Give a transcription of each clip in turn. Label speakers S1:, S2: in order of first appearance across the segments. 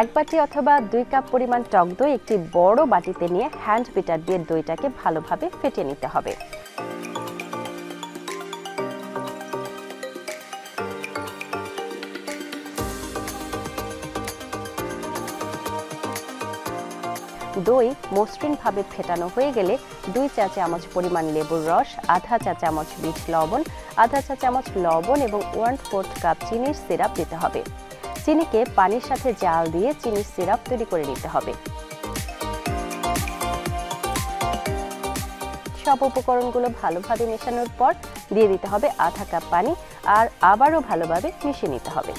S1: এক বাটি অথবা 2 কাপ পরিমাণ টক দই একটি বড় বাটিতে নিয়ে হ্যান্ড বিটার দিয়ে দইটাকে ভালোভাবে ফেটিয়ে নিতে হবে। দই মসৃণভাবে ফেটানো হয়ে গেলে 2 চা চামচ পরিমাণ লেবুর রস, আধা চা চামচ বিট লবণ, আধা চা চামচ লবণ এবং 1/4 কাপ চিনির সিরাপ দিতে হবে। চিনিকে পানির সাথে জাল দিয়ে চিনির সিরাপ তৈরি করে নিতে হবে। সব উপকরণগুলো ভালোভাবে মেশানোর পর দিয়ে দিতে হবে আধা কাপ পানি আর আবারও ভালোভাবে মিশিয়ে নিতে হবে।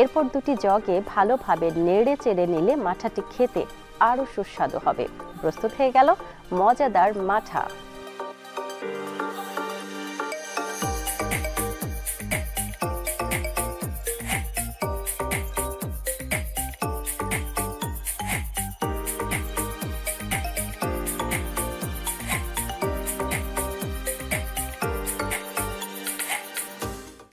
S1: এরপর দুটি জগে ভালোভাবে নেড়ে চেড়ে নিলে মাঠাটি খেতে আরো সুস্বাদু হবে। প্রস্তুত হয়ে গেল মজাদার মাঠা।